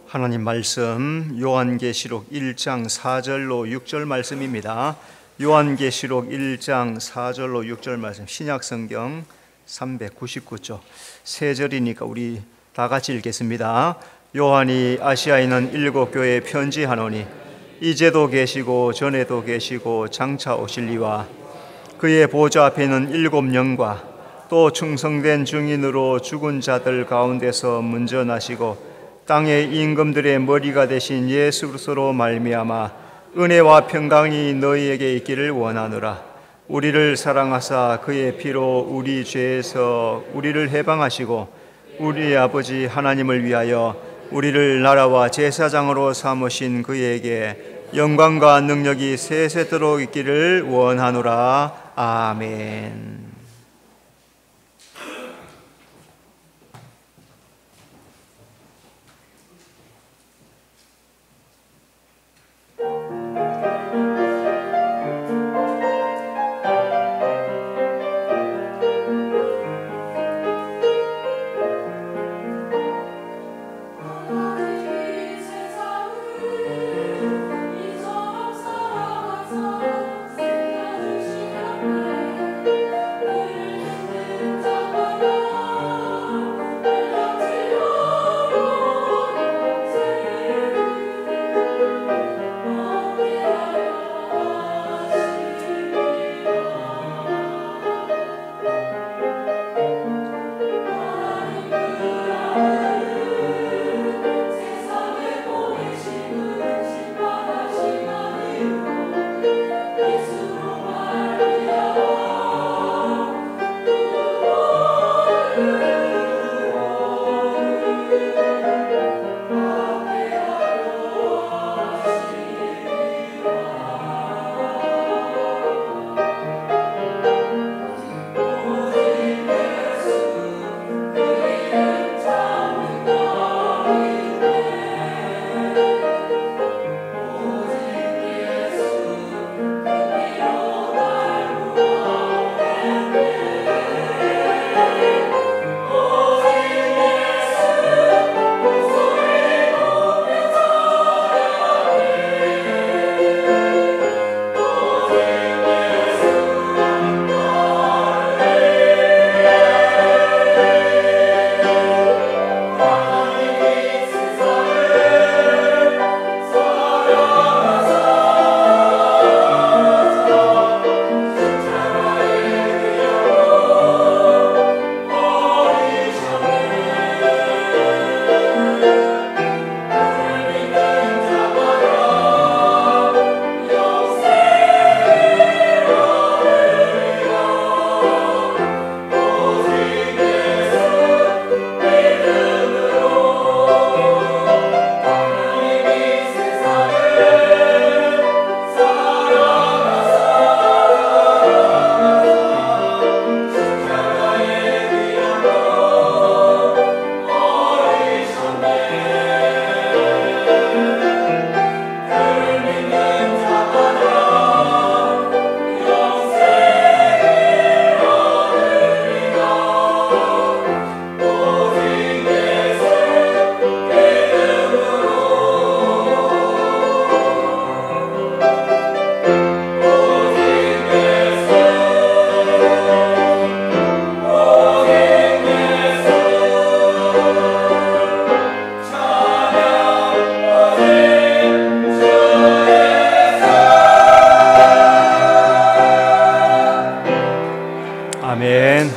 하나님 말씀 요한계시록 1장 4절로 6절 말씀입니다. 요한계시록 1장 4절로 6절 말씀, 신약성경 399쪽 세 절이니까 우리 다 같이 읽겠습니다. 요한이 아시아에 있는 7 교회에 편지하노니 이제도 계시고 전에도 계시고 장차 오실 이와 그의 보좌 앞에 있는 7 영과 또 충성된 증인으로 죽은 자들 가운데서 먼저 나시고 땅의 임금들의 머리가 되신 예수 그리스도로 말미암아 은혜와 평강이 너희에게 있기를 원하노라. 우리를 사랑하사 그의 피로 우리 죄에서 우리를 해방하시고 우리 아버지 하나님을 위하여 우리를 나라와 제사장으로 삼으신 그에게 영광과 능력이 세세토록 있기를 원하노라. 아멘.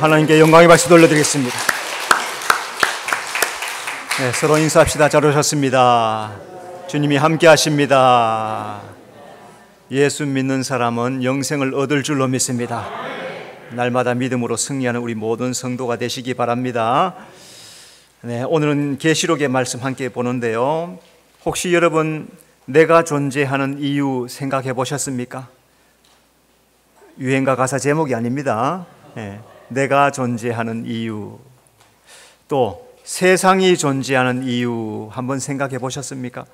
하나님께 영광의 박수 돌려드리겠습니다. 네, 서로 인사합시다. 잘 오셨습니다. 주님이 함께 하십니다. 예수 믿는 사람은 영생을 얻을 줄로 믿습니다. 날마다 믿음으로 승리하는 우리 모든 성도가 되시기 바랍니다. 네, 오늘은 계시록의 말씀 함께 보는데요. 혹시 여러분 내가 존재하는 이유 생각해 보셨습니까? 유행가 가사 제목이 아닙니다. 네, 내가 존재하는 이유, 또 세상이 존재하는 이유 한번 생각해 보셨습니까?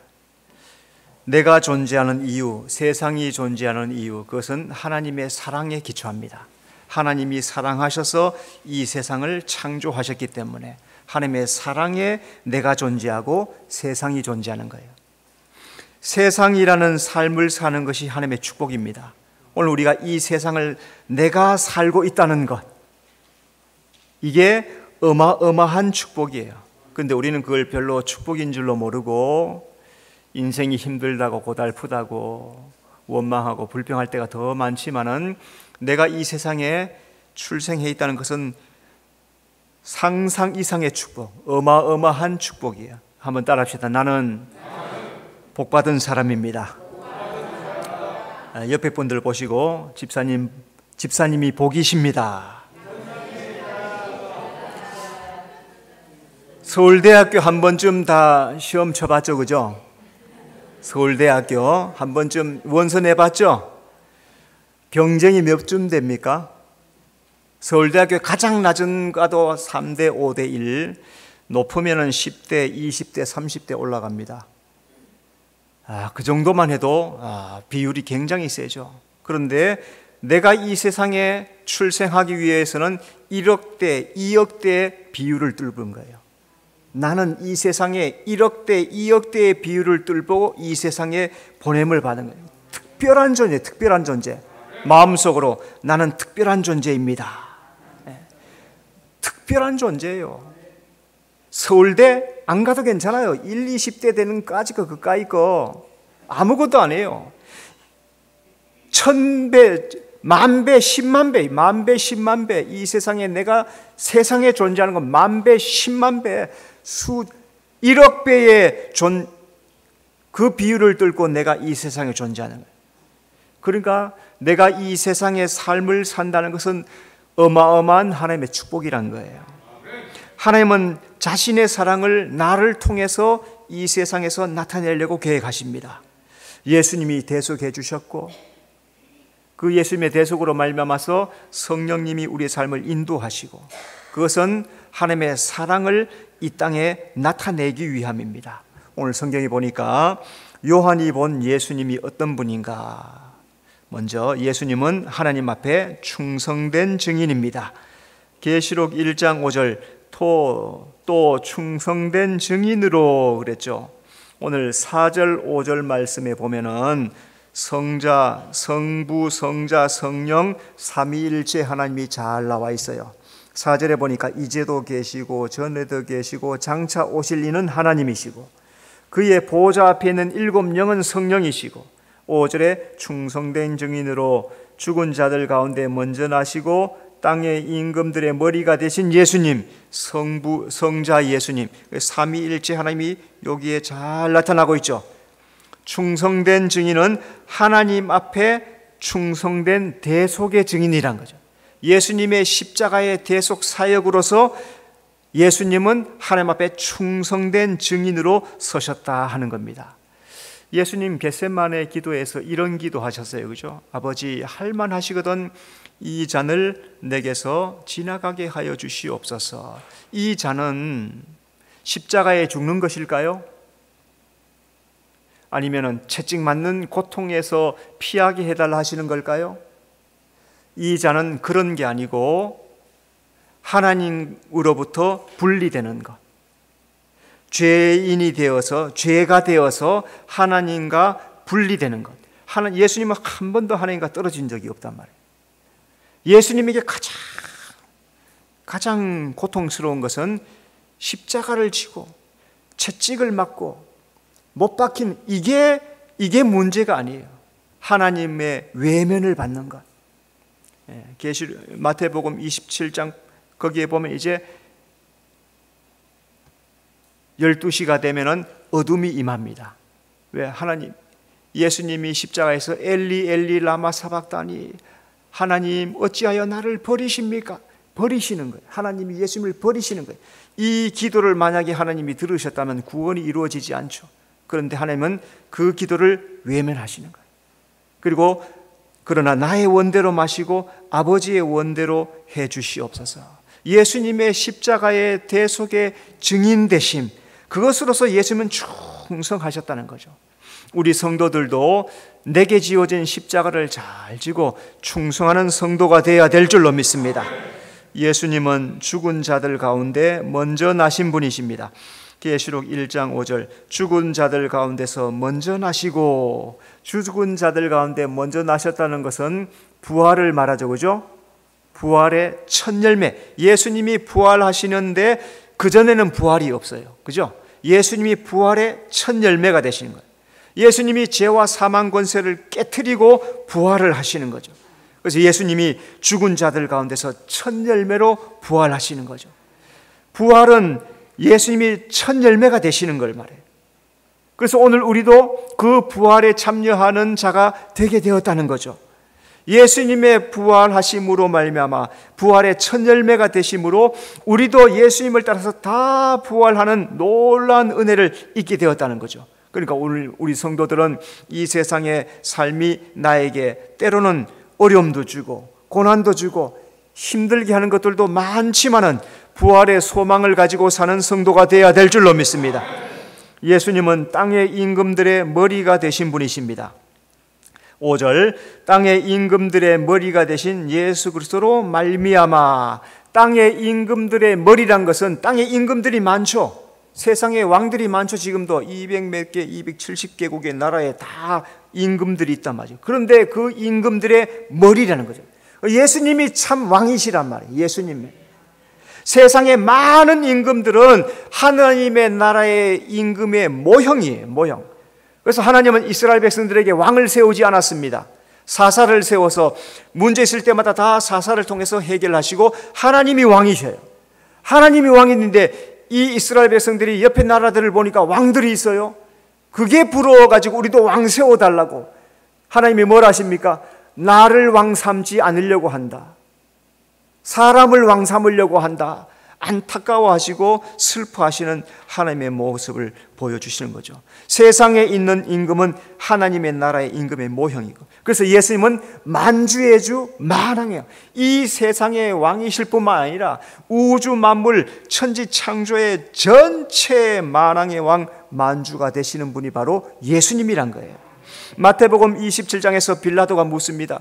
내가 존재하는 이유, 세상이 존재하는 이유, 그것은 하나님의 사랑에 기초합니다. 하나님이 사랑하셔서 이 세상을 창조하셨기 때문에 하나님의 사랑에 내가 존재하고 세상이 존재하는 거예요. 세상이라는 삶을 사는 것이 하나님의 축복입니다. 오늘 우리가 이 세상을 내가 살고 있다는 것, 이게 어마어마한 축복이에요. 그런데 우리는 그걸 별로 축복인 줄로 모르고 인생이 힘들다고 고달프다고 원망하고 불평할 때가 더 많지만은, 내가 이 세상에 출생해 있다는 것은 상상 이상의 축복, 어마어마한 축복이에요. 한번 따라합시다. 나는 복받은 사람입니다. 옆에 분들 보시고 집사님이 복이십니다. 서울대학교 한 번쯤 다 시험 쳐봤죠, 그죠? 서울대학교 한 번쯤 원서 내봤죠? 경쟁이 몇 쯤 됩니까? 서울대학교 가장 낮은 과도 3대 5대 1, 높으면은 10대, 20대, 30대 올라갑니다. 그 정도만 해도 비율이 굉장히 세죠. 그런데 내가 이 세상에 출생하기 위해서는 1억 대, 2억 대 비율을 뚫은 거예요. 나는 이 세상에 1억 대, 2억 대의 비율을 뚫고 이 세상에 보냄을 받은 거예요. 특별한 존재, 특별한 존재. 마음속으로 나는 특별한 존재입니다. 특별한 존재예요. 서울대 안 가도 괜찮아요. 1, 20대 되는 까지 그까이 거 아무것도 안 해요. 1000배, 만배, 10만배, 만배, 10만배, 이 세상에 내가 세상에 존재하는 건 만배, 10만배, 1억 배의 그 비율을 뚫고 내가 이 세상에 존재하는 거예요. 그러니까 내가 이 세상의 삶을 산다는 것은 어마어마한 하나님의 축복이란 거예요. 하나님은 자신의 사랑을 나를 통해서 이 세상에서 나타내려고 계획하십니다. 예수님이 대속해 주셨고, 그 예수님의 대속으로 말미암아서 성령님이 우리의 삶을 인도하시고, 그것은 하나님의 사랑을 이 땅에 나타내기 위함입니다. 오늘 성경에 보니까 요한이 본 예수님이 어떤 분인가? 먼저 예수님은 하나님 앞에 충성된 증인입니다. 계시록 1장 5절 또 충성된 증인으로 그랬죠. 오늘 4절 5절 말씀에 보면은 성자, 성부, 성자, 성령 삼위일체 하나님이 잘 나와 있어요. 4절에 보니까 이제도 계시고 전에도 계시고 장차 오실 이는 하나님이시고 그의 보좌 앞에 있는 7영은 성령이시고, 5절에 충성된 증인으로 죽은 자들 가운데 먼저 나시고 땅의 임금들의 머리가 되신 예수님, 성부, 성자 예수님, 삼위일체 하나님이 여기에 잘 나타나고 있죠. 충성된 증인은 하나님 앞에 충성된 대속의 증인이란 거죠. 예수님의 십자가의 대속 사역으로서 예수님은 하나님 앞에 충성된 증인으로 서셨다 하는 겁니다. 예수님 겟세마네 기도에서 이런 기도하셨어요, 그죠? 아버지, 할만하시거든 이 잔을 내게서 지나가게 하여 주시옵소서. 이 잔은 십자가에 죽는 것일까요? 아니면은 채찍 맞는 고통에서 피하게 해달라 하시는 걸까요? 이 잔은 그런 게 아니고 하나님으로부터 분리되는 것, 죄인이 되어서, 죄가 되어서 하나님과 분리되는 것. 예수님은 한 번도 하나님과 떨어진 적이 없단 말이에요. 예수님에게 가장 고통스러운 것은 십자가를 지고 채찍을 맞고 못 박힌 이게 문제가 아니에요. 하나님의 외면을 받는 것. 마태복음 27장 거기에 보면 이제 12시가 되면은 어둠이 임합니다. 왜? 예수님이 십자가에서 엘리 엘리 라마 사박다니, 하나님 어찌하여 나를 버리십니까? 버리시는 거예요. 하나님이 예수님을 버리시는 거예요. 이 기도를 만약에 하나님이 들으셨다면 구원이 이루어지지 않죠. 그런데 하나님은 그 기도를 외면하시는 거예요. 그리고 그러나 나의 원대로 마시고 아버지의 원대로 해 주시옵소서. 예수님의 십자가의 대속의 증인 되심, 그것으로서 예수님은 충성하셨다는 거죠. 우리 성도들도 내게 지어진 십자가를 잘 지고 충성하는 성도가 되어야 될 줄로 믿습니다. 예수님은 죽은 자들 가운데 먼저 나신 분이십니다. 계시록 1장 5절, 죽은 자들 가운데서 먼저 나시고, 죽은 자들 가운데 먼저 나셨다는 것은 부활을 말하죠, 그죠? 부활의 첫 열매. 예수님이 부활하시는데 그전에는 부활이 없어요, 그죠? 예수님이 부활의 첫 열매가 되시는 거예요. 예수님이 죄와 사망 권세를 깨트리고 부활을 하시는 거죠. 그래서 예수님이 죽은 자들 가운데서 첫 열매로 부활하시는 거죠. 부활은 예수님이 첫 열매가 되시는 걸 말해요. 그래서 오늘 우리도 그 부활에 참여하는 자가 되게 되었다는 거죠. 예수님의 부활하심으로 말미암아 부활의 첫 열매가 되심으로 우리도 예수님을 따라서 다 부활하는 놀라운 은혜를 잊게 되었다는 거죠. 그러니까 오늘 우리 성도들은 이 세상의 삶이 나에게 때로는 어려움도 주고 고난도 주고 힘들게 하는 것들도 많지만은 부활의 소망을 가지고 사는 성도가 되어야 될 줄로 믿습니다. 예수님은 땅의 임금들의 머리가 되신 분이십니다. 5절, 땅의 임금들의 머리가 되신 예수 그리스도로 말미암아. 땅의 임금들의 머리란 것은 땅의 임금들이 많죠. 세상에 왕들이 많죠. 지금도 200몇 개, 270개국의 나라에 다 임금들이 있단 말이죠. 그런데 그 임금들의 머리라는 거죠. 예수님이 참 왕이시란 말이에요. 예수님이. 세상의 많은 임금들은 하나님의 나라의 임금의 모형이에요. 모형. 그래서 하나님은 이스라엘 백성들에게 왕을 세우지 않았습니다. 사사를 세워서 문제 있을 때마다 다 사사를 통해서 해결하시고 하나님이 왕이셔요. 하나님이 왕인데 이 이스라엘 백성들이 옆에 나라들을 보니까 왕들이 있어요. 그게 부러워가지고 우리도 왕 세워달라고. 하나님이 뭘 하십니까? 나를 왕 삼지 않으려고 한다. 사람을 왕 삼으려고 한다. 안타까워하시고 슬퍼하시는 하나님의 모습을 보여주시는 거죠. 세상에 있는 임금은 하나님의 나라의 임금의 모형이고, 그래서 예수님은 만주의 주 만왕이에요. 이 세상의 왕이실 뿐만 아니라 우주 만물 천지 창조의 전체 만왕의 왕 만주가 되시는 분이 바로 예수님이란 거예요. 마태복음 27장에서 빌라도가 묻습니다.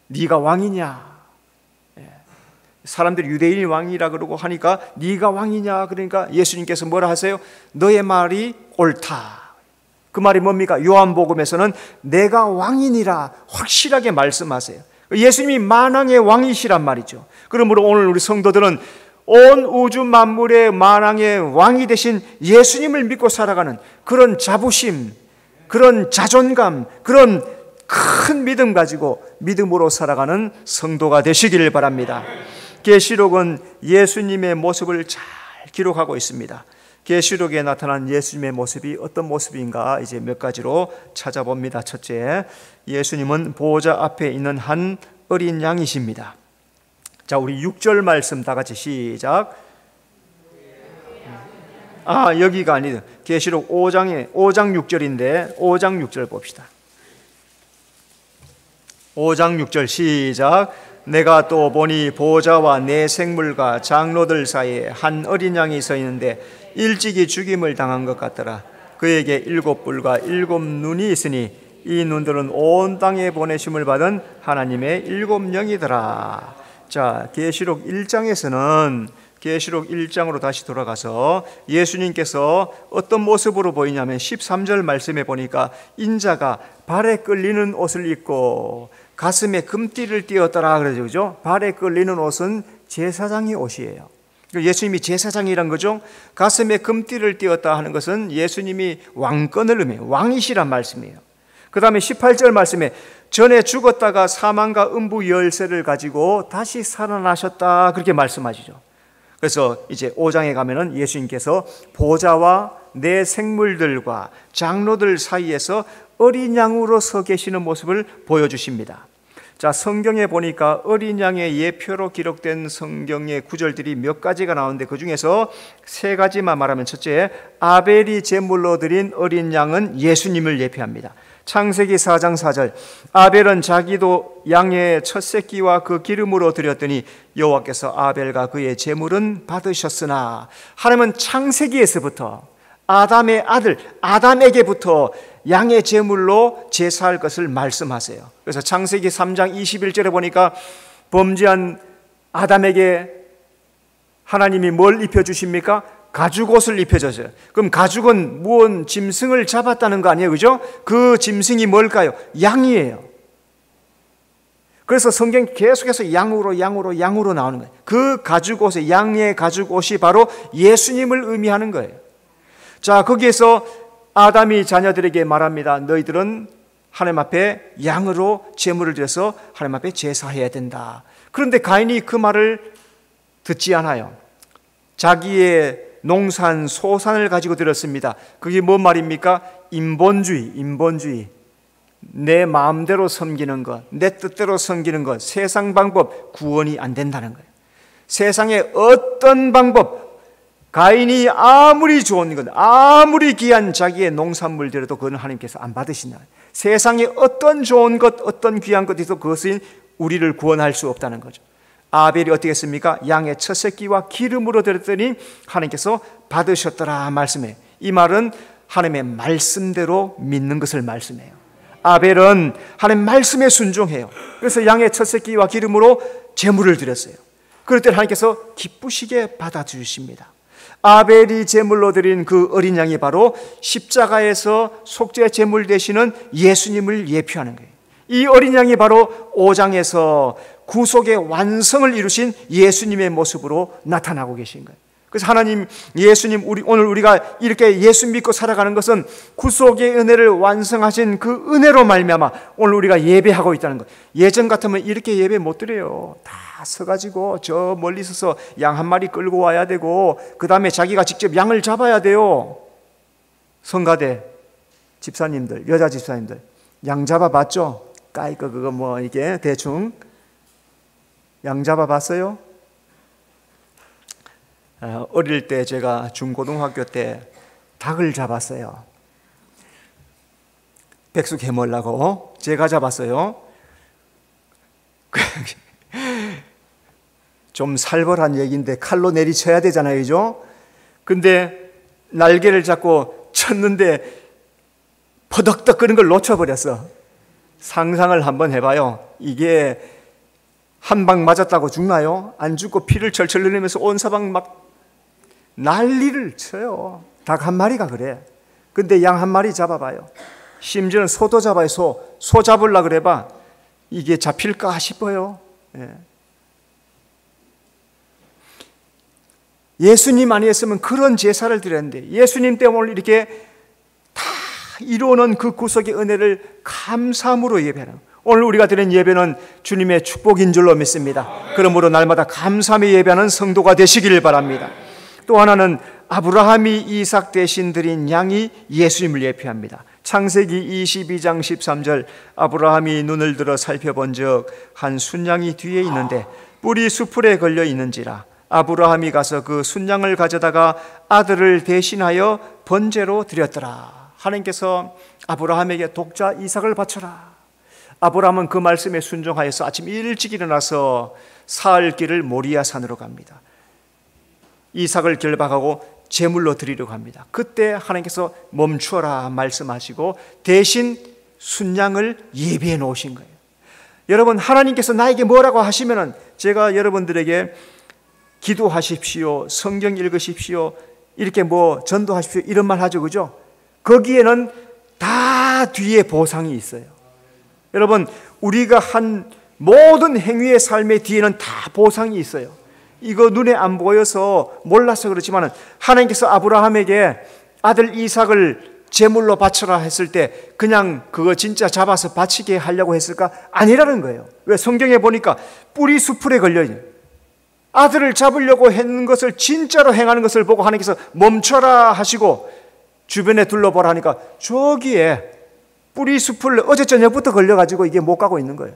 네가 왕이냐? 사람들이 유대인이 왕이라 그러고 하니까 네가 왕이냐? 그러니까 예수님께서 뭐라 하세요? 너의 말이 옳다. 그 말이 뭡니까? 요한복음에서는 내가 왕이니라 확실하게 말씀하세요. 예수님이 만왕의 왕이시란 말이죠. 그러므로 오늘 우리 성도들은 온 우주 만물의 만왕의 왕이 되신 예수님을 믿고 살아가는 그런 자부심, 그런 자존감, 그런 큰 믿음 가지고 믿음으로 살아가는 성도가 되시기를 바랍니다. 계시록은 예수님의 모습을 잘 기록하고 있습니다. 계시록에 나타난 예수님의 모습이 어떤 모습인가 이제 몇 가지로 찾아봅니다. 첫째, 예수님은 보호자 앞에 있는 한 어린 양이십니다. 자, 우리 6절 말씀 다 같이 시작. 여기가 아니에요. 계시록 5장 6절인데 5장 6절 봅시다. 5장 6절 시작. 내가 또 보니 보호자와 네 생물과 장로들 사이에 한 어린 양이 서 있는데 일찍이 죽임을 당한 것 같더라. 그에게 7뿔과 7눈이 있으니 이 눈들은 온 땅에 보내심을 받은 하나님의 7영이더라. 자, 계시록 1장에서는 계시록 1장으로 다시 돌아가서 예수님께서 어떤 모습으로 보이냐면 13절 말씀에 보니까 인자가 발에 끌리는 옷을 입고 가슴에 금띠를 띄었더라 그러죠. 그죠? 발에 끌리는 옷은 제사장의 옷이에요. 예수님이 제사장이란 거죠. 가슴에 금띠를 띄었다 하는 것은 예수님이 왕권을 의미해요. 왕이시란 말씀이에요. 그 다음에 18절 말씀에 전에 죽었다가 사망과 음부 열쇠를 가지고 다시 살아나셨다 그렇게 말씀하시죠. 그래서 이제 5장에 가면은 예수님께서 보좌와 내 생물들과 장로들 사이에서 어린 양으로 서 계시는 모습을 보여주십니다. 자, 성경에 보니까 어린 양의 예표로 기록된 성경의 구절들이 몇 가지가 나오는데 그 중에서 세 가지만 말하면, 첫째, 아벨이 제물로 드린 어린 양은 예수님을 예표합니다. 창세기 4장 4절, 아벨은 자기도 양의 첫 새끼와 그 기름으로 드렸더니 여호와께서 아벨과 그의 제물은 받으셨으나, 하나님은 창세기에서부터 아담의 아들 아담에게부터 양의 제물로 제사할 것을 말씀하세요. 그래서 창세기 3장 21절에 보니까 범죄한 아담에게 하나님이 뭘 입혀주십니까? 가죽옷을 입혀줬어요. 그럼 가죽은 무언 짐승을 잡았다는 거 아니에요? 그죠? 그 짐승이 뭘까요? 양이에요. 그래서 성경 계속해서 양으로 나오는 거예요. 그 가죽옷의 양의 가죽옷이 바로 예수님을 의미하는 거예요. 자, 거기에서 아담이 자녀들에게 말합니다. 너희들은 하나님 앞에 양으로 제물을 드려서 하나님 앞에 제사해야 된다. 그런데 가인이 그 말을 듣지 않아요. 자기의 농산, 소산을 가지고 들었습니다. 그게 뭔 말입니까? 인본주의. 내 마음대로 섬기는 것, 내 뜻대로 섬기는 것, 세상 방법 구원이 안 된다는 거예요. 세상의 어떤 방법, 가인이 아무리 좋은 것, 아무리 귀한 자기의 농산물들도 그건 하나님께서 안 받으신다. 세상에 어떤 좋은 것, 어떤 귀한 것이 있어도 그것은 우리를 구원할 수 없다는 거죠. 아벨이 어떻게 했습니까? 양의 첫 새끼와 기름으로 드렸더니 하나님께서 받으셨더라 말씀해요. 이 말은 하나님의 말씀대로 믿는 것을 말씀해요. 아벨은 하나님 말씀에 순종해요. 그래서 양의 첫 새끼와 기름으로 제물을 드렸어요. 그럴 때 하나님께서 기쁘시게 받아주십니다. 아벨이 제물로 드린 그 어린 양이 바로 십자가에서 속죄 제물 되시는 예수님을 예표하는 거예요. 이 어린 양이 바로 5장에서 구속의 완성을 이루신 예수님의 모습으로 나타나고 계신 거예요. 그래서 하나님, 예수님, 오늘 우리가 이렇게 예수 믿고 살아가는 것은 구속의 은혜를 완성하신 그 은혜로 말미암아 오늘 우리가 예배하고 있다는 거예요. 예전 같으면 이렇게 예배 못 드려요. 다 서가지고 저 멀리 서서 양 한 마리 끌고 와야 되고 그 다음에 자기가 직접 양을 잡아야 돼요. 성가대 집사님들, 여자 집사님들 양 잡아봤죠? 까이거 그거 뭐 이게 대충 양 잡아봤어요? 어릴 때 제가 중고등학교 때 닭을 잡았어요. 백숙 해먹으려고 제가 잡았어요. 좀 살벌한 얘기인데 칼로 내리쳐야 되잖아요, 그죠? 근데 날개를 잡고 쳤는데 퍼덕덕 끄는 걸 놓쳐버렸어. 상상을 한번 해봐요. 이게 한 방 맞았다고 죽나요? 안 죽고 피를 철철 흘리면서 온 사방 막 난리를 쳐요. 닭 한 마리가 그래. 근데 양 한 마리 잡아봐요. 심지어는 소도 잡아요. 소 잡으려고 그래봐. 이게 잡힐까 싶어요. 예수님 아니었으면 그런 제사를 드렸는데 예수님 때문에 이렇게 다 이루어놓은 그 구속의 은혜를 감사함으로 예배하는 거예요. 오늘 우리가 드린 예배는 주님의 축복인 줄로 믿습니다. 그러므로 날마다 감사함의 예배하는 성도가 되시길 바랍니다. 또 하나는 아브라함이 이삭 대신 드린 양이 예수님을 예표합니다. 창세기 22장 13절 아브라함이 눈을 들어 살펴본 적 한 순양이 뒤에 있는데 뿔이 수풀에 걸려 있는지라 아브라함이 가서 그 순양을 가져다가 아들을 대신하여 번제로 드렸더라. 하나님께서 아브라함에게 독자 이삭을 바쳐라. 아브라함은 그 말씀에 순종하여서 아침 일찍 일어나서 사흘 길을 모리아 산으로 갑니다. 이삭을 결박하고 제물로 드리려고 합니다. 그때 하나님께서 멈추어라 말씀하시고 대신 순양을 예비해 놓으신 거예요. 여러분, 하나님께서 나에게 뭐라고 하시면은 제가 여러분들에게 기도하십시오, 성경 읽으십시오, 이렇게 뭐 전도하십시오 이런 말 하죠, 그죠? 거기에는 다 뒤에 보상이 있어요. 여러분, 우리가 한 모든 행위의 삶의 뒤에는 다 보상이 있어요. 이거 눈에 안 보여서 몰라서 그렇지만 하나님께서 아브라함에게 아들 이삭을 제물로 바쳐라 했을 때 그냥 그거 진짜 잡아서 바치게 하려고 했을까? 아니라는 거예요. 왜? 성경에 보니까 뿔이 수풀에 걸려있는 아들을 잡으려고 했는 것을 진짜로 행하는 것을 보고 하나님께서 멈춰라 하시고 주변에 둘러보라 하니까 저기에 뿔이 숲을 어제 저녁부터 걸려가지고 이게 못 가고 있는 거예요.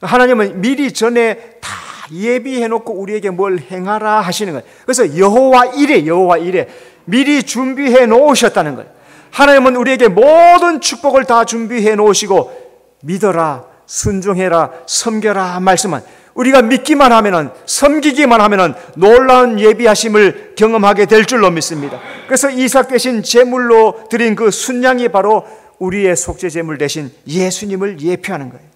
하나님은 미리 전에 다 예비해놓고 우리에게 뭘 행하라 하시는 거예요. 그래서 여호와 이래 미리 준비해 놓으셨다는 거예요. 하나님은 우리에게 모든 축복을 다 준비해 놓으시고 믿어라, 순종해라, 섬겨라 말씀은 우리가 믿기만 하면은, 섬기기만 하면은 놀라운 예비하심을 경험하게 될 줄로 믿습니다. 그래서 이삭 대신 제물로 드린 그 순양이 바로 우리의 속죄 제물 대신 예수님을 예표하는 거예요.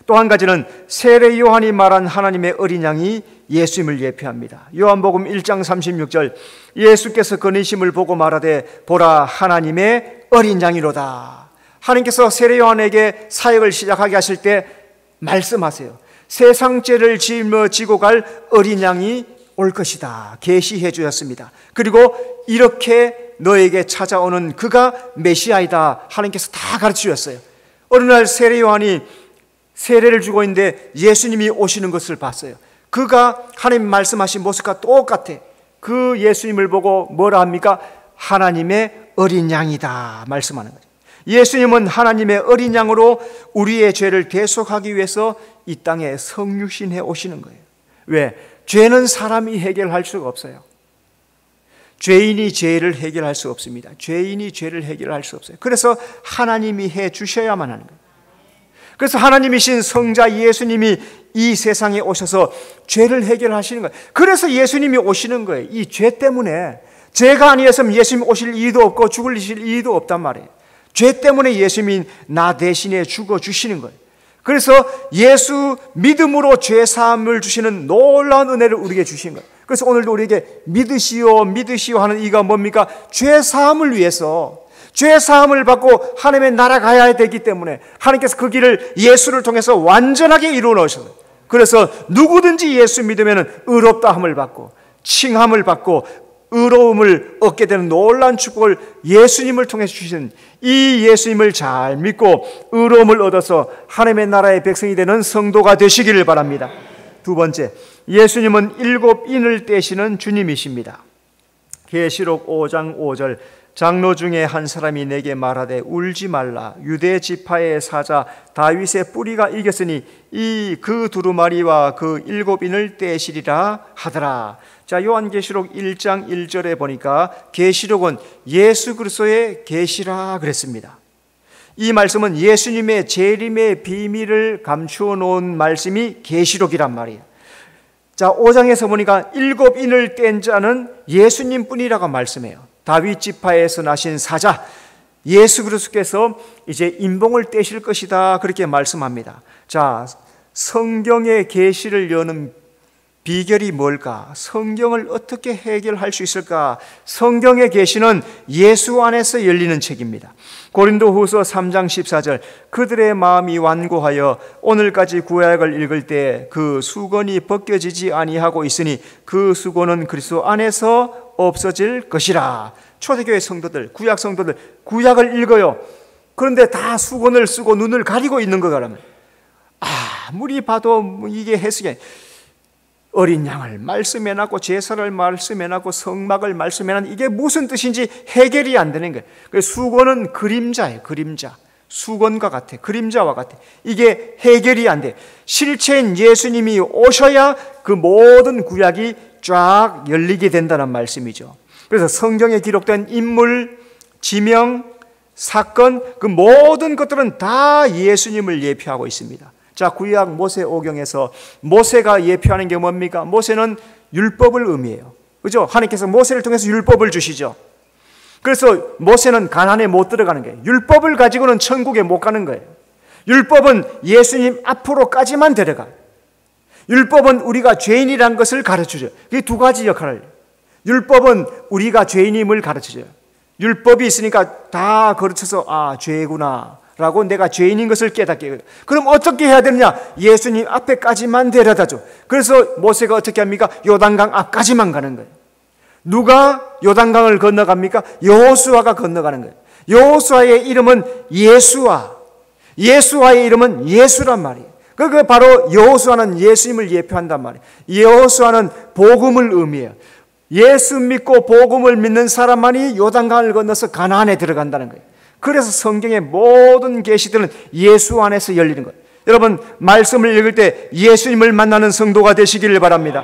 또 한 가지는 세례 요한이 말한 하나님의 어린 양이 예수님을 예표합니다. 요한복음 1장 36절, 예수께서 거니심을 보고 말하되 보라 하나님의 어린 양이로다. 하나님께서 세례 요한에게 사역을 시작하게 하실 때 말씀하세요. 세상 죄를 짊어지고 갈 어린 양이 올 것이다 계시해 주셨습니다. 그리고 이렇게 너에게 찾아오는 그가 메시아이다 하나님께서 다 가르쳐 주셨어요. 어느 날 세례 요한이 세례를 주고 있는데 예수님이 오시는 것을 봤어요. 그가 하나님 말씀하신 모습과 똑같아. 그 예수님을 보고 뭐라 합니까? 하나님의 어린 양이다 말씀하는 거죠. 예수님은 하나님의 어린 양으로 우리의 죄를 대속하기 위해서 이 땅에 성육신해 오시는 거예요. 왜? 죄는 사람이 해결할 수가 없어요. 죄인이 죄를 해결할 수 없습니다. 죄인이 죄를 해결할 수 없어요. 그래서 하나님이 해 주셔야만 하는 거예요. 그래서 하나님이신 성자 예수님이 이 세상에 오셔서 죄를 해결하시는 거예요. 그래서 예수님이 오시는 거예요. 이 죄 때문에. 죄가 아니었으면 예수님 오실 이유도 없고 죽으실 이유도 없단 말이에요. 죄 때문에 예수님이 나 대신에 죽어주시는 거예요. 그래서 예수 믿음으로 죄 사함을 주시는 놀라운 은혜를 우리에게 주신 거예요. 그래서 오늘도 우리에게 믿으시오 믿으시오 하는 이가 뭡니까? 죄 사함을 위해서, 죄 사함을 받고 하나님의 나라 가야 되기 때문에 하나님께서 그 길을 예수를 통해서 완전하게 이루어 놓으셨어요. 그래서 누구든지 예수 믿으면 의롭다 함을 받고 칭함을 받고 의로움을 얻게 되는 놀라운 축복을 예수님을 통해 주신 이 예수님을 잘 믿고 의로움을 얻어서 하나님의 나라의 백성이 되는 성도가 되시기를 바랍니다. 두 번째, 예수님은 7인을 떼시는 주님이십니다. 계시록 5장 5절, 장로 중에 한 사람이 내게 말하되 울지 말라. 유대 지파의 사자 다윗의 뿌리가 이겼으니 이 그 두루마리와 그 7인을 떼시리라 하더라. 자, 요한계시록 1장 1절에 보니까 계시록은 예수 그리스도의 계시라 그랬습니다. 이 말씀은 예수님의 재림의 비밀을 감추어 놓은 말씀이 계시록이란 말이에요. 자, 5장에서 보니까 7인을 뗀 자는 예수님 뿐이라고 말씀해요. 다윗 지파에서 나신 사자 예수 그리스도께서 이제 인봉을 떼실 것이다 그렇게 말씀합니다. 자, 성경의 계시를 여는 비결이 뭘까? 성경을 어떻게 해결할 수 있을까? 성경의 계시는 예수 안에서 열리는 책입니다. 고린도후서 3장 14절, 그들의 마음이 완고하여 오늘까지 구약을 읽을 때 그 수건이 벗겨지지 아니하고 있으니 그 수건은 그리스도 안에서 없어질 것이라. 초대교회 성도들, 구약 성도들 구약을 읽어요. 그런데 다 수건을 쓰고 눈을 가리고 있는 거 그러면 아무리 봐도 이게 해석이 어린 양을 말씀해놨고 제사를 말씀해놨고 성막을 말씀해놨는데 이게 무슨 뜻인지 해결이 안 되는 거예요. 수건은 그림자예요. 그림자. 수건과 같아. 그림자와 같아. 이게 해결이 안 돼. 실체인 예수님이 오셔야 그 모든 구약이 쫙 열리게 된다는 말씀이죠. 그래서 성경에 기록된 인물, 지명, 사건, 그 모든 것들은 다 예수님을 예표하고 있습니다. 자, 구약 모세오경에서 모세가 예표하는 게 뭡니까? 모세는 율법을 의미해요. 그죠? 하나님께서 모세를 통해서 율법을 주시죠. 그래서 모세는 가나안에 못 들어가는 거예요. 율법을 가지고는 천국에 못 가는 거예요. 율법은 예수님 앞으로까지만 데려가요. 율법은 우리가 죄인이라는 것을 가르쳐줘요. 이게 두 가지 역할을 해요. 율법은 우리가 죄인임을 가르쳐줘요. 율법이 있으니까 다 가르쳐서 죄구나 라고 내가 죄인인 것을 깨닫게 해요. 그럼 어떻게 해야 되느냐? 예수님 앞에까지만 데려다줘. 그래서 모세가 어떻게 합니까? 요단강 앞까지만 가는 거예요. 누가 요단강을 건너갑니까? 여호수아가 건너가는 거예요. 여호수아의 이름은 예수아, 예수아의 이름은 예수란 말이에요. 그 바로 여호수아는 예수님을 예표한단 말이에요. 여호수아는 복음을 의미해요. 예수 믿고 복음을 믿는 사람만이 요단강을 건너서 가나안에 들어간다는 거예요. 그래서 성경의 모든 계시들은 예수 안에서 열리는 거예요. 여러분, 말씀을 읽을 때 예수님을 만나는 성도가 되시기를 바랍니다.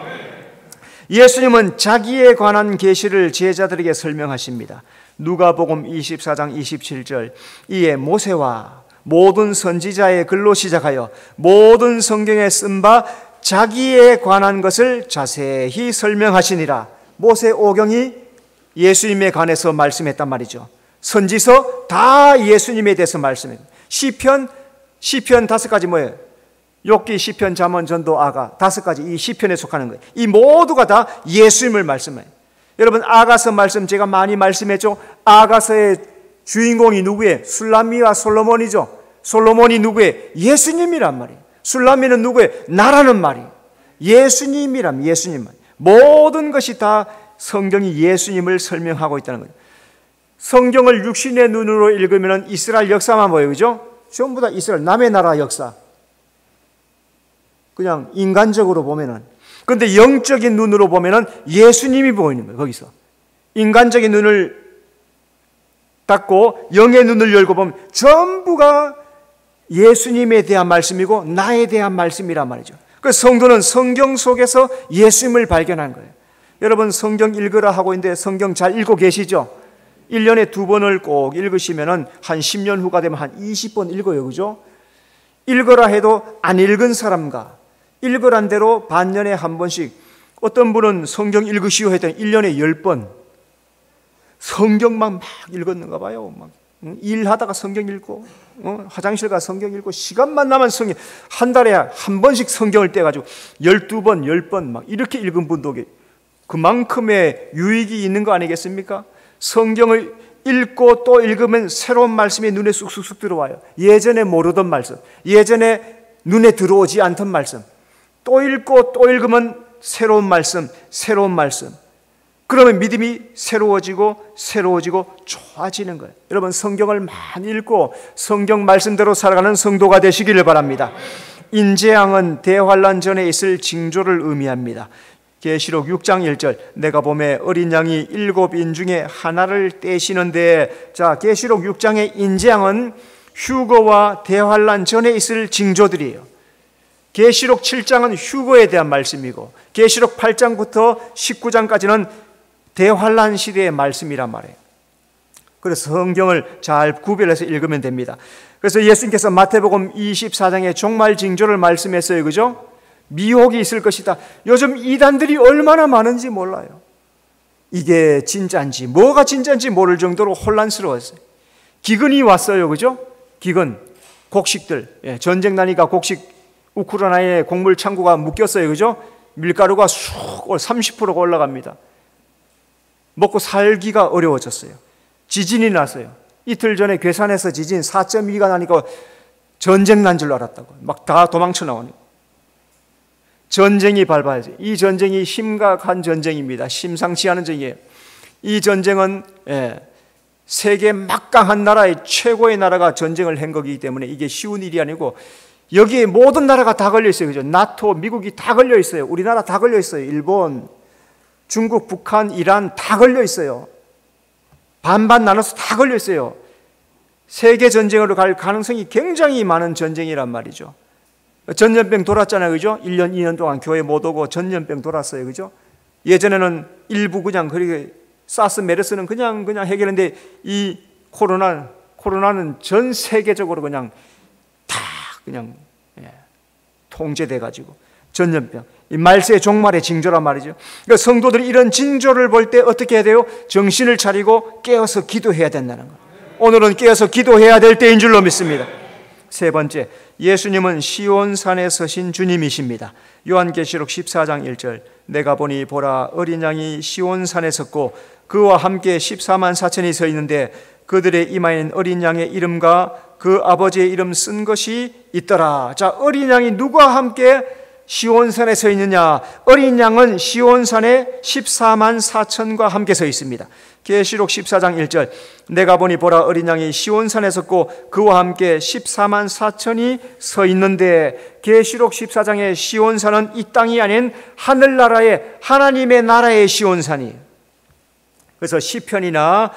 예수님은 자기에 관한 계시를 제자들에게 설명하십니다. 누가복음 24장 27절, 이에 모세와 모든 선지자의 글로 시작하여 모든 성경에 쓴 바 자기에 관한 것을 자세히 설명하시니라. 모세오경이 예수님에 관해서 말씀했단 말이죠. 선지서 다 예수님에 대해서 말씀해요. 시편 5가지 뭐예요? 욥기, 시편, 잠언, 전도, 아가 5가지 이 시편에 속하는 거예요. 이 모두가 다 예수님을 말씀해요. 여러분, 아가서 말씀 제가 많이 말씀했죠. 아가서의 주인공이 누구예요? 술람미와 솔로몬이죠. 솔로몬이 누구예요? 예수님이란 말이에요. 술람미는 누구예요? 나라는 말이에요. 예수님이란, 예수님만. 모든 것이 다 성경이 예수님을 설명하고 있다는 거예요. 성경을 육신의 눈으로 읽으면 이스라엘 역사만 보여요. 그죠? 전부 다 이스라엘, 남의 나라 역사. 그냥 인간적으로 보면은. 그런데 영적인 눈으로 보면은 예수님이 보이는 거예요. 거기서. 인간적인 눈을 닫고 영의 눈을 열고 보면 전부가 예수님에 대한 말씀이고 나에 대한 말씀이란 말이죠. 그래서 성도는 성경 속에서 예수님을 발견한 거예요. 여러분, 성경 읽으라 하고 있는데 성경 잘 읽고 계시죠? 1년에 2번을 꼭 읽으시면 한 10년 후가 되면 한 20번 읽어요. 그죠? 읽으라 해도 안 읽은 사람과 읽으란 대로 반년에 한 번씩, 어떤 분은 성경 읽으시오 했더니 1년에 10번 성경만 막 읽었는가 봐요. 막 일하다가 성경 읽고, 화장실 가 성경 읽고, 시간만 나면 성경, 한 달에 한 번씩 성경을 떼가지고 12번, 10번 막 이렇게 읽은 분도 그만큼의 유익이 있는 거 아니겠습니까? 성경을 읽고 또 읽으면 새로운 말씀이 눈에 쑥쑥쑥 들어와요. 예전에 모르던 말씀, 예전에 눈에 들어오지 않던 말씀, 또 읽고 또 읽으면 새로운 말씀, 새로운 말씀. 그러면 믿음이 새로워지고 좋아지는 거예요. 여러분, 성경을 많이 읽고 성경 말씀대로 살아가는 성도가 되시기를 바랍니다. 인재앙은 대환란 전에 있을 징조를 의미합니다. 계시록 6장 1절, 내가 보매 어린 양이 7인 중에 하나를 떼시는데, 자, 계시록 6장의 인재앙은 휴거와 대환란 전에 있을 징조들이에요. 계시록 7장은 휴거에 대한 말씀이고, 계시록 8장부터 19장까지는 대환란 시대의 말씀이란 말이에요. 그래서 성경을 잘 구별해서 읽으면 됩니다. 그래서 예수님께서 마태복음 24장의 종말 징조를 말씀했어요. 그죠? 미혹이 있을 것이다. 요즘 이단들이 얼마나 많은지 몰라요. 이게 진짜인지, 뭐가 진짜인지 모를 정도로 혼란스러웠어요. 기근이 왔어요. 그죠? 기근, 곡식들, 전쟁 나니까 곡식, 우크라이나에 곡물 창고가 묶였어요. 그죠? 밀가루가 쑥 30%가 올라갑니다. 먹고 살기가 어려워졌어요. 지진이 났어요. 이틀 전에 괴산에서 지진 4.2가 나니까 전쟁 난 줄 알았다고. 막 다 도망쳐 나오는. 전쟁이 발발해요. 이 전쟁이 심각한 전쟁입니다. 심상치 않은 전쟁이에요. 이 전쟁은 세계 막강한 나라의 최고의 나라가 전쟁을 한 거기 때문에 이게 쉬운 일이 아니고, 여기에 모든 나라가 다 걸려 있어요. 그죠? 나토, 미국이 다 걸려 있어요. 우리나라 다 걸려 있어요. 일본, 중국, 북한, 이란 다 걸려 있어요. 반반 나눠서 다 걸려 있어요. 세계 전쟁으로 갈 가능성이 굉장히 많은 전쟁이란 말이죠. 전염병 돌았잖아요. 그죠? 1년, 2년 동안 교회 못 오고 전염병 돌았어요. 그죠? 예전에는 일부 그냥 그렇게 사스, 메르스는 그냥 해결했는데, 이 코로나는 전 세계적으로 그냥 다 그냥 통제돼 가지고 전염병, 이 말세의 종말의 징조란 말이죠. 그러니까 성도들이 이런 징조를 볼 때 어떻게 해야 돼요? 정신을 차리고 깨어서 기도해야 된다는 거예요. 오늘은 깨어서 기도해야 될 때인 줄로 믿습니다. 세 번째, 예수님은 시온산에 서신 주님이십니다. 요한계시록 14장 1절, 내가 보니 보라 어린 양이 시온산에 섰고 그와 함께 14만 4천이 서 있는데 그들의 이마에는 어린 양의 이름과 그 아버지의 이름 쓴 것이 있더라. 자, 어린 양이 누구와 함께 시온산에 서 있느냐? 어린 양은 시온산에 14만 4천과 함께 서 있습니다. 계시록 14장 1절, 내가 보니 보라 어린 양이 시온산에 섰고 그와 함께 14만 4천이 서 있는데, 계시록 14장의 시온산은 이 땅이 아닌 하늘나라의 하나님의 나라의 시온산이에요. 그래서 시편이나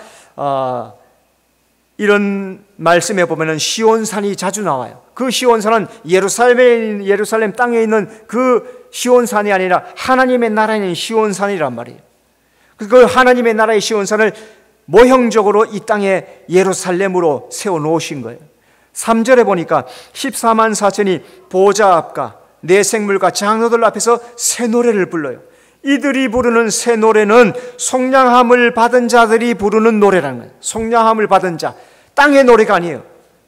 이런 말씀에 보면은 시온산이 자주 나와요. 그 시온산은 예루살렘 땅에 있는 그 시온산이 아니라 하나님의 나라에 있는 시온산이란 말이에요. 그 하나님의 나라의 시온산을 모형적으로 이 땅에 예루살렘으로 세워놓으신 거예요. 3절에 보니까 14만 4천이 보좌 앞과 내 생물과 장로들 앞에서 새 노래를 불러요. 이들이 부르는 새 노래는 속량함을 받은 자들이 부르는 노래라는 거예요. 속량함을 받은 자, 땅의 노래가 아니에요.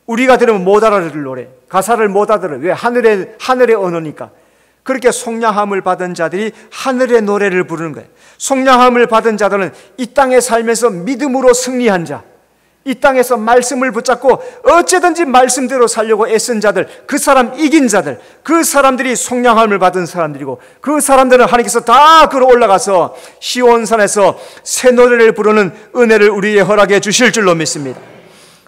우리가 들으면 못 알아들을 노래, 가사를 못 알아들어. 왜? 하늘의 언어니까. 그렇게 속량함을 받은 자들이 하늘의 노래를 부르는 거예요. 속량함을 받은 자들은 이 땅에 살면서 믿음으로 승리한 자, 이 땅에서 말씀을 붙잡고 어쨌든지 말씀대로 살려고 애쓴 자들, 그 사람 이긴 자들, 그 사람들이 속량함을 받은 사람들이고, 그 사람들은 하나님께서 다 끌어 올라가서 시온산에서 새 노래를 부르는 은혜를 우리에게 허락해 주실 줄로 믿습니다.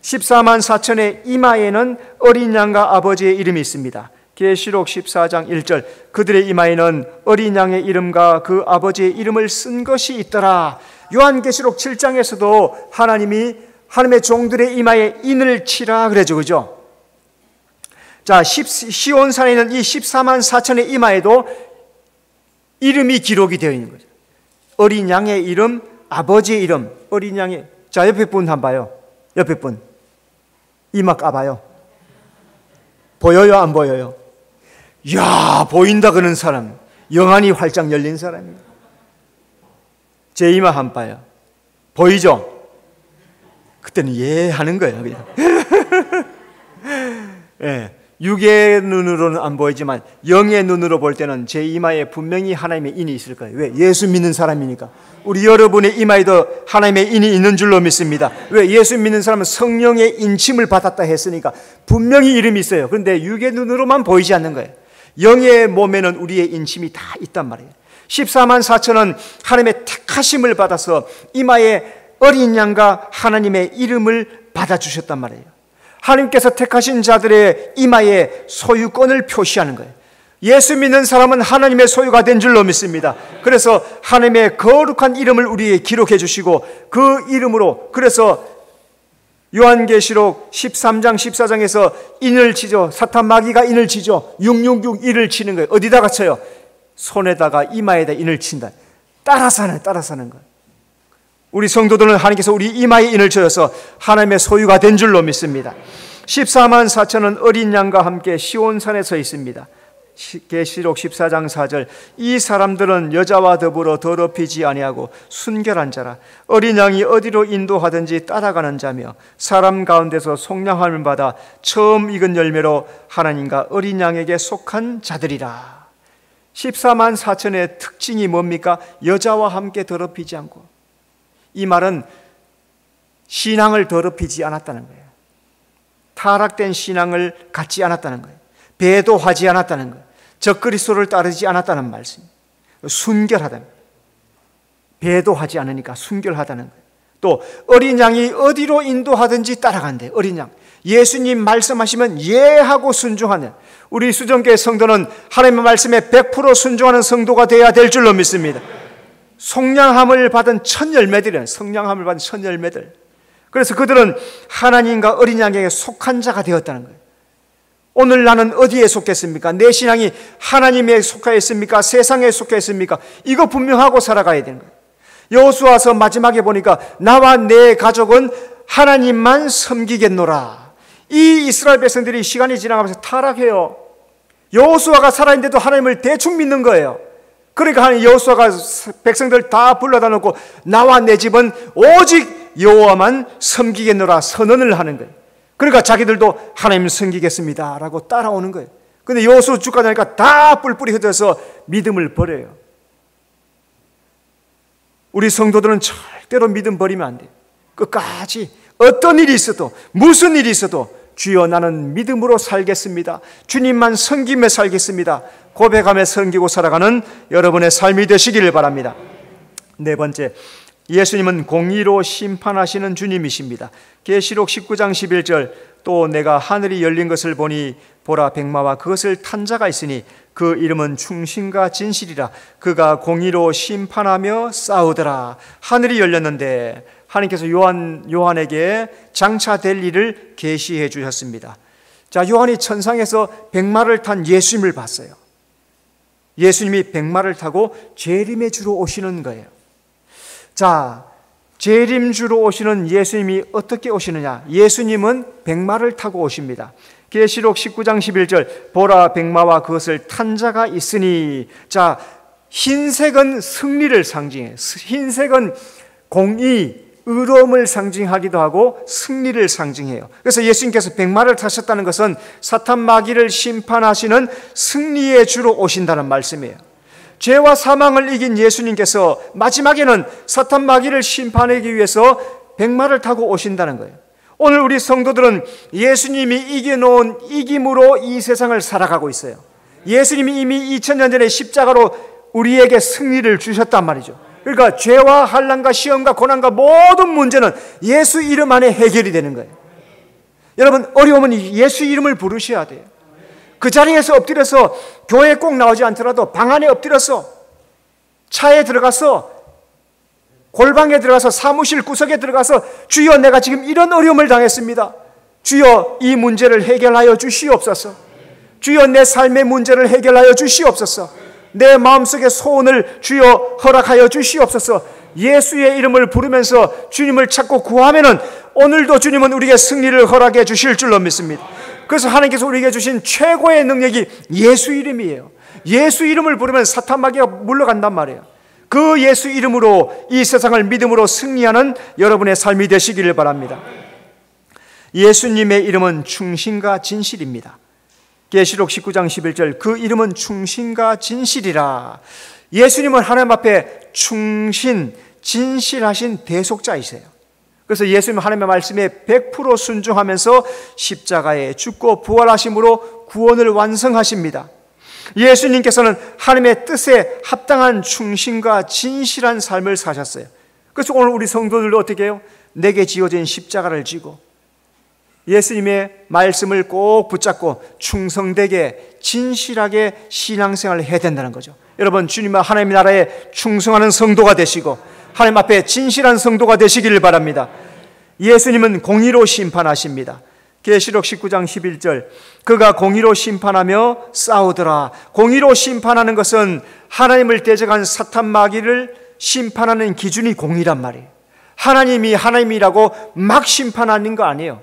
14만 4천의 이마에는 어린 양과 아버지의 이름이 있습니다. 계시록 14장 1절, 그들의 이마에는 어린 양의 이름과 그 아버지의 이름을 쓴 것이 있더라. 요한계시록 7장에서도 하나님의 종들의 이마에 인을 치라 그러죠, 그죠? 자, 시온산에 있는 이 14만 4천의 이마에도 이름이 기록이 되어 있는 거죠. 어린 양의 이름, 아버지의 이름, 어린 양의. 자, 옆에 분 한번 봐요. 옆에 분 이마 까봐요. 보여요, 안 보여요? 이야, 보인다 그런 사람, 영안이 활짝 열린 사람이에요. 제 이마 한번 봐요. 보이죠? 그때는 예 하는 거예요, 그냥. 예, 육의 눈으로는 안 보이지만 영의 눈으로 볼 때는 제 이마에 분명히 하나님의 인이 있을 거예요. 왜? 예수 믿는 사람이니까. 우리 여러분의 이마에도 하나님의 인이 있는 줄로 믿습니다. 왜? 예수 믿는 사람은 성령의 인침을 받았다 했으니까 분명히 이름이 있어요. 그런데 육의 눈으로만 보이지 않는 거예요. 영의 몸에는 우리의 인침이 다 있단 말이에요. 14만 4천은 하나님의 택하심을 받아서 이마에 어린 양과 하나님의 이름을 받아주셨단 말이에요. 하나님께서 택하신 자들의 이마에 소유권을 표시하는 거예요. 예수 믿는 사람은 하나님의 소유가 된 줄로 믿습니다. 그래서 하나님의 거룩한 이름을 우리에게 기록해 주시고, 그 이름으로, 그래서 요한계시록 13장 14장에서 인을 치죠. 사탄 마귀가 인을 치죠. 666 인을 치는 거예요. 어디다가 쳐요? 손에다가 이마에다 인을 친다. 따라서 하는 거예요. 우리 성도들은 하나님께서 우리 이마에 인을 쳐서 하나님의 소유가 된 줄로 믿습니다. 14만 4천은 어린 양과 함께 시온산에 서 있습니다. 계시록 14장 4절, 이 사람들은 여자와 더불어 더럽히지 아니하고 순결한 자라. 어린 양이 어디로 인도하든지 따라가는 자며 사람 가운데서 속량함을 받아 처음 익은 열매로 하나님과 어린 양에게 속한 자들이라. 14만 4천의 특징이 뭡니까? 여자와 함께 더럽히지 않고. 이 말은 신앙을 더럽히지 않았다는 거예요. 타락된 신앙을 갖지 않았다는 거예요. 배도하지 않았다는 거예요. 적그리스도를 따르지 않았다는 말씀. 순결하다는 거예요. 배도하지 않으니까 순결하다는 거예요. 또 어린 양이 어디로 인도하든지 따라간대. 어린 양, 예수님 말씀하시면 예하고 순종하는, 우리 수정교회 성도는 하나님의 말씀에 100% 순종하는 성도가 되어야 될 줄로 믿습니다. 속량함을 받은 첫 열매들이에요. 성량함을 받은 첫 열매들. 그래서 그들은 하나님과 어린 양에게 속한 자가 되었다는 거예요. 오늘 나는 어디에 속했습니까? 내 신앙이 하나님에 속해 있습니까? 세상에 속해 있습니까? 이거 분명하고 살아가야 되는 거예요. 여호수아서 마지막에 보니까 나와 내 가족은 하나님만 섬기겠노라. 이 이스라엘 백성들이 시간이 지나가면서 타락해요. 여호수아가 살아있는데도 하나님을 대충 믿는 거예요. 그러니까 여호수아가 백성들 다 불러다 놓고 나와 내 집은 오직 여호와만 섬기겠노라 선언을 하는 거예요. 그러니까 자기들도 하나님 섬기겠습니다 라고 따라오는 거예요. 근데 여호수아 죽고 나니까 다 뿔뿔이 흩어져서 믿음을 버려요. 우리 성도들은 절대로 믿음 버리면 안 돼요. 끝까지 어떤 일이 있어도 무슨 일이 있어도 주여 나는 믿음으로 살겠습니다, 주님만 섬기며 살겠습니다 고백하며 섬기고 살아가는 여러분의 삶이 되시기를 바랍니다. 네 번째, 예수님은 공의로 심판하시는 주님이십니다. 계시록 19장 11절, 또 내가 하늘이 열린 것을 보니 보라 백마와 그것을 탄 자가 있으니 그 이름은 충신과 진실이라. 그가 공의로 심판하며 싸우더라. 하늘이 열렸는데 하나님께서 요한에게 장차될 일을 계시해 주셨습니다. 자, 요한이 천상에서 백마를 탄 예수님을 봤어요. 예수님이 백마를 타고 재림의 주로 오시는 거예요. 자, 재림 주로 오시는 예수님이 어떻게 오시느냐? 예수님은 백마를 타고 오십니다. 계시록 19장 11절, 보라 백마와 그것을 탄 자가 있으니. 자, 흰색은 승리를 상징해요. 흰색은 공의, 의로움을 상징하기도 하고 승리를 상징해요. 그래서 예수님께서 백마를 타셨다는 것은 사탄 마귀를 심판하시는 승리의 주로 오신다는 말씀이에요. 죄와 사망을 이긴 예수님께서 마지막에는 사탄 마귀를 심판하기 위해서 백마를 타고 오신다는 거예요. 오늘 우리 성도들은 예수님이 이겨놓은 이김으로 이 세상을 살아가고 있어요. 예수님이 이미 2000년 전에 십자가로 우리에게 승리를 주셨단 말이죠. 그러니까 죄와 환난과 시험과 고난과 모든 문제는 예수 이름 안에 해결이 되는 거예요. 여러분, 어려우면 예수 이름을 부르셔야 돼요. 그 자리에서 엎드려서 교회에 꼭 나오지 않더라도 방 안에 엎드려서 차에 들어가서 골방에 들어가서 사무실 구석에 들어가서 주여 내가 지금 이런 어려움을 당했습니다. 주여 이 문제를 해결하여 주시옵소서. 주여 내 삶의 문제를 해결하여 주시옵소서. 내 마음속의 소원을 주여 허락하여 주시옵소서. 예수의 이름을 부르면서 주님을 찾고 구하면은 오늘도 주님은 우리에게 승리를 허락해 주실 줄로 믿습니다. 그래서 하나님께서 우리에게 주신 최고의 능력이 예수 이름이에요. 예수 이름을 부르면 사탄 마귀가 물러간단 말이에요. 그 예수 이름으로 이 세상을 믿음으로 승리하는 여러분의 삶이 되시기를 바랍니다. 예수님의 이름은 충신과 진실입니다. 계시록 19장 11절, 그 이름은 충신과 진실이라. 예수님은 하나님 앞에 충신, 진실하신 대속자이세요. 그래서 예수님은 하나님의 말씀에 100% 순종하면서 십자가에 죽고 부활하심으로 구원을 완성하십니다. 예수님께서는 하나님의 뜻에 합당한 충신과 진실한 삶을 사셨어요. 그래서 오늘 우리 성도들도 어떻게 해요? 내게 지어진 십자가를 지고 예수님의 말씀을 꼭 붙잡고 충성되게 진실하게 신앙생활을 해야 된다는 거죠. 여러분, 주님과 하나님의 나라에 충성하는 성도가 되시고 하나님 앞에 진실한 성도가 되시기를 바랍니다. 예수님은 공의로 심판하십니다. 계시록 19장 11절, 그가 공의로 심판하며 싸우더라. 공의로 심판하는 것은 하나님을 대적한 사탄 마귀를 심판하는 기준이 공의란 말이에요. 하나님이 하나님이라고 막 심판하는 거 아니에요.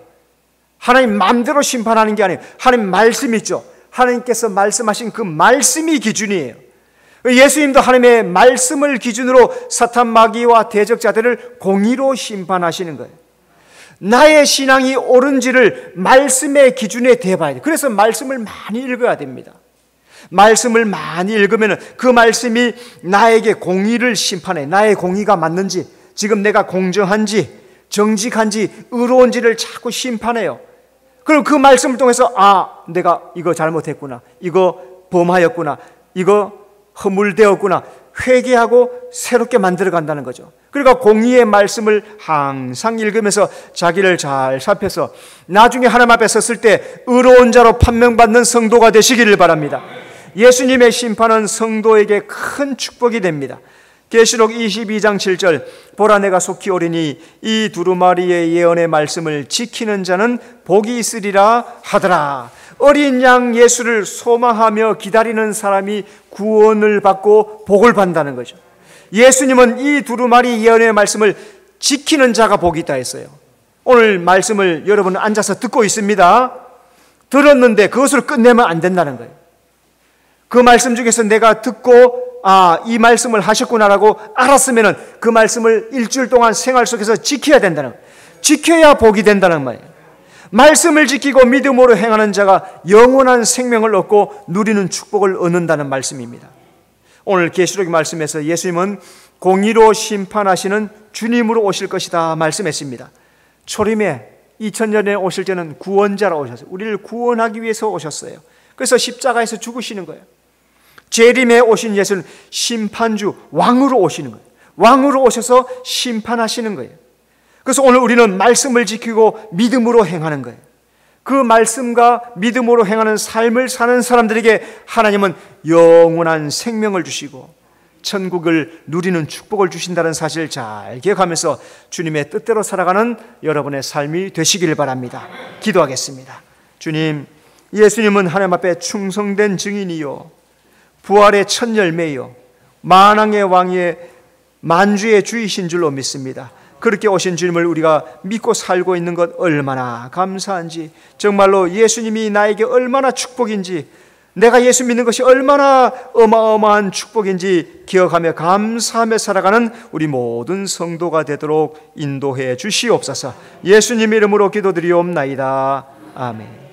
하나님 마음대로 심판하는 게 아니에요. 하나님 말씀 있죠. 하나님께서 말씀하신 그 말씀이 기준이에요. 예수님도 하나님의 말씀을 기준으로 사탄 마귀와 대적자들을 공의로 심판하시는 거예요. 나의 신앙이 옳은지를 말씀의 기준에 대봐야 돼요. 그래서 말씀을 많이 읽어야 됩니다. 말씀을 많이 읽으면 그 말씀이 나에게 공의를 심판해. 나의 공의가 맞는지, 지금 내가 공정한지, 정직한지, 의로운지를 자꾸 심판해요. 그럼 그 말씀을 통해서 내가 이거 잘못했구나, 이거 범하였구나, 이거 허물되었구나, 회개하고 새롭게 만들어 간다는 거죠. 그러니까 공의의 말씀을 항상 읽으면서 자기를 잘 살펴서 나중에 하나님 앞에 섰을 때 의로운 자로 판명받는 성도가 되시기를 바랍니다. 예수님의 심판은 성도에게 큰 축복이 됩니다. 계시록 22장 7절, 보라 내가 속히 오리니 이 두루마리의 예언의 말씀을 지키는 자는 복이 있으리라 하더라. 어린 양 예수를 소망하며 기다리는 사람이 구원을 받고 복을 받는다는 거죠. 예수님은 이 두루마리 예언의 말씀을 지키는 자가 복이 있다 했어요. 오늘 말씀을 여러분은 앉아서 듣고 있습니다. 들었는데 그것을 끝내면 안 된다는 거예요. 그 말씀 중에서 내가 듣고 이 말씀을 하셨구나라고 알았으면 그 말씀을 일주일 동안 생활 속에서 지켜야 된다는 거예요. 지켜야 복이 된다는 말이에요. 말씀을 지키고 믿음으로 행하는 자가 영원한 생명을 얻고 누리는 축복을 얻는다는 말씀입니다. 오늘 계시록의 말씀에서 예수님은 공의로 심판하시는 주님으로 오실 것이다 말씀했습니다. 초림에 2000년에 오실 때는 구원자로 오셨어요. 우리를 구원하기 위해서 오셨어요. 그래서 십자가에서 죽으시는 거예요. 재림에 오신 예수는 심판주, 왕으로 오시는 거예요. 왕으로 오셔서 심판하시는 거예요. 그래서 오늘 우리는 말씀을 지키고 믿음으로 행하는 거예요. 그 말씀과 믿음으로 행하는 삶을 사는 사람들에게 하나님은 영원한 생명을 주시고 천국을 누리는 축복을 주신다는 사실을 잘 기억하면서 주님의 뜻대로 살아가는 여러분의 삶이 되시길 바랍니다. 기도하겠습니다. 주님, 예수님은 하나님 앞에 충성된 증인이요 부활의 첫 열매요 만왕의 왕의 만주의 주이신 줄로 믿습니다. 그렇게 오신 주님을 우리가 믿고 살고 있는 것 얼마나 감사한지, 정말로 예수님이 나에게 얼마나 축복인지, 내가 예수 믿는 것이 얼마나 어마어마한 축복인지 기억하며 감사하며 살아가는 우리 모든 성도가 되도록 인도해 주시옵소서. 예수님 이름으로 기도드리옵나이다. 아멘.